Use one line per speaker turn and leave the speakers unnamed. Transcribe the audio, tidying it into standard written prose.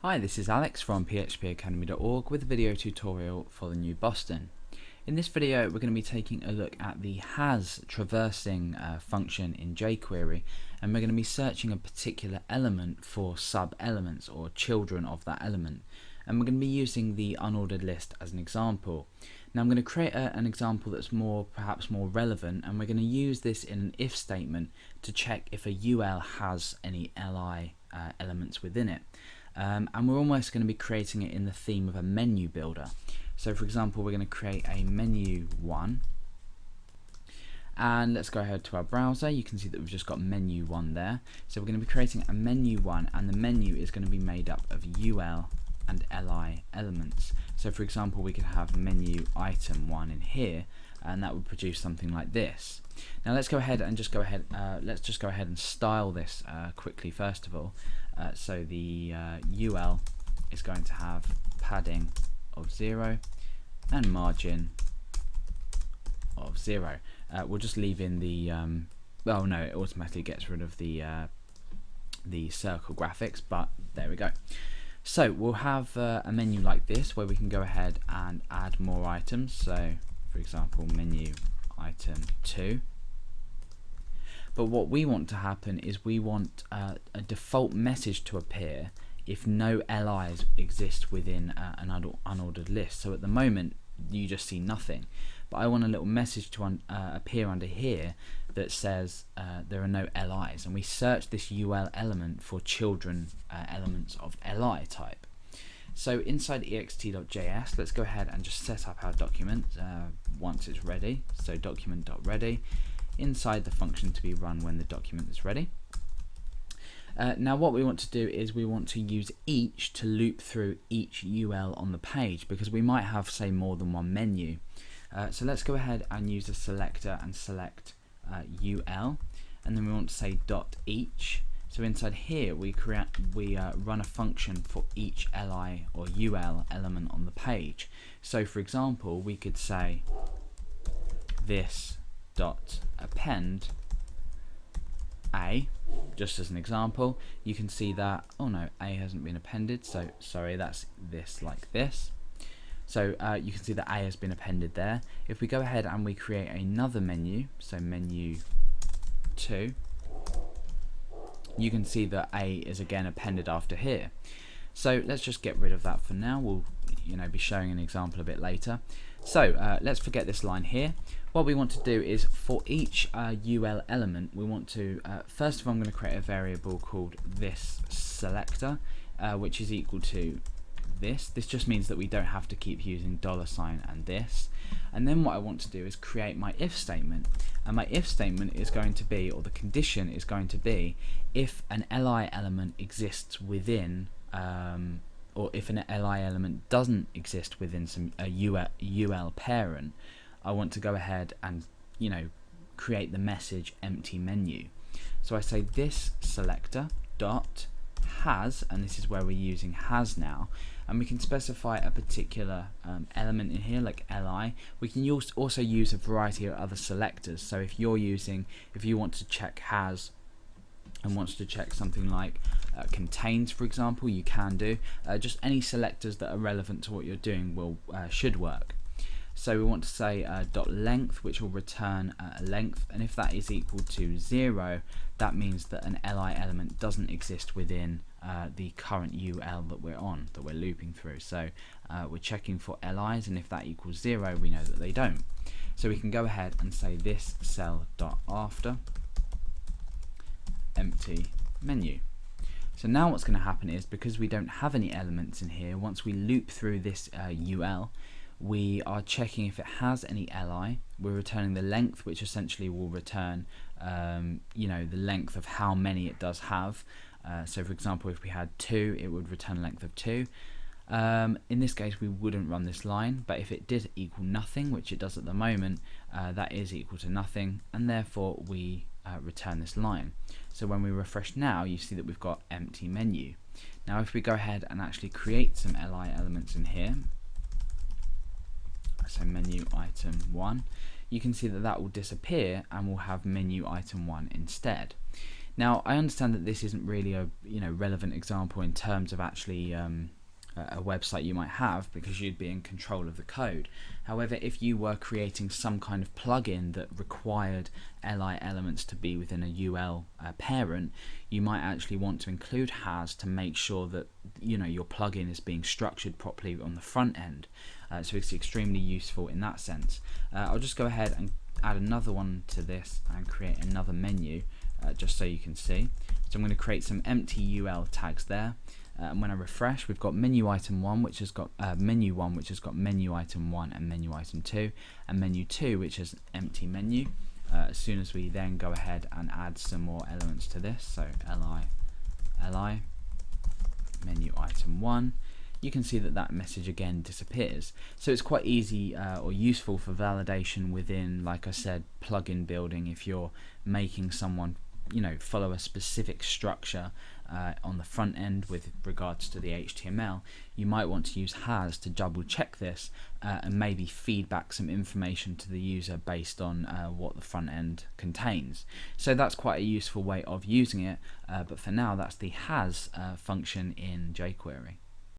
Hi, this is Alex from phpacademy.org with a video tutorial for the new Boston. In this video we're going to be taking a look at the has traversing function in jQuery, and we're going to be searching a particular element for sub-elements or children of that element, and we're going to be using the unordered list as an example. Now I'm going to create an example that's perhaps more relevant, and we're going to use this in an if statement to check if a UL has any li elements within it. And we're almost going to be creating it in the theme of a menu builder. So for example, we're going to create a menu 1, and let's go ahead to our browser. You can see that we've just got menu 1 there. So we're going to be creating a menu 1, and the menu is going to be made up of UL and li elements. So for example, we could have menu item 1 in here, and that would produce something like this. Now let's go ahead and let's just go ahead and style this quickly first of all. So the UL is going to have padding of 0 and margin of 0. We'll just leave in the oh no, it automatically gets rid of the circle graphics, but there we go. So we'll have a menu like this where we can go ahead and add more items. So for example, menu item 2. But what we want to happen is we want a default message to appear if no LIs exist within an unordered list. So at the moment you just see nothing, but I want a little message to appear under here that says there are no LIs, and we search this UL element for children elements of LI type. So inside ext.js, let's go ahead and just set up our document once it's ready. So document.ready, inside the function to be run when the document is ready. Now what we want to do is we want to use each to loop through each UL on the page, because we might have, say, more than one menu. So let's go ahead and use a selector and select UL, and then we want to say dot each. So inside here we run a function for each li or UL element on the page. So for example, we could say this dot append a, just as an example. You can see that, oh no, a hasn't been appended, so sorry, that's this like this. So you can see that a has been appended there. If we go ahead and we create another menu, so menu 2, you can see that a is again appended after here. So let's just get rid of that for now. We'll be showing an example a bit later. So let's forget this line here. What we want to do is for each UL element, we want to first of all, I'm going to create a variable called this selector, which is equal to this. This just means that we don't have to keep using $ and this. And then what I want to do is create my if statement, and my if statement is going to be, or the condition is going to be, if an li element exists within or if an li element doesn't exist within a UL parent, I want to go ahead and create the message empty menu. So I say this selector dot has, and this is where we're using has now, and we can specify a particular element in here like li. We can also use a variety of other selectors. So if you want to check has and wants to check something like contains, for example, you can do. Just any selectors that are relevant to what you're doing should work. So we want to say dot length, which will return a length, and if that is equal to 0, that means that an li element doesn't exist within the current UL that we're looping through. So we're checking for LIs, and if that equals 0, we know that they don't. So we can go ahead and say this cell dot after empty menu. So now what's going to happen is, because we don't have any elements in here, once we loop through this UL, we are checking if it has any li. We're returning the length, which essentially will return the length of how many it does have. So for example, if we had 2, it would return a length of 2. In this case we wouldn't run this line, but if it did equal nothing, which it does at the moment, that is equal to nothing, and therefore we return this line. So when we refresh now, you see that we've got empty menu. Now if we go ahead and actually create some li elements in here, so menu item 1, you can see that will disappear and we'll have menu item 1 instead. Now I understand that this isn't really a relevant example in terms of actually a website you might have, because you'd be in control of the code. However, if you were creating some kind of plugin that required li elements to be within a ul parent, you might actually want to include has to make sure that your plugin is being structured properly on the front end. So it's extremely useful in that sense. I'll just go ahead and add another one to this and create another menu just so you can see. So I'm going to create some empty ul tags there. And when I refresh, we've got menu item 1, which has got menu 1, which has got menu item 1 and menu item 2, and menu 2, which is empty menu. As soon as we then go ahead and add some more elements to this, so li menu item 1, you can see that that message again disappears. So it's quite easy or useful for validation within, like I said, plugin building. If you're making someone follow a specific structure on the front end with regards to the HTML, you might want to use has to double check this and maybe feed back some information to the user based on what the front end contains. So that's quite a useful way of using it, but for now that's the has function in jQuery.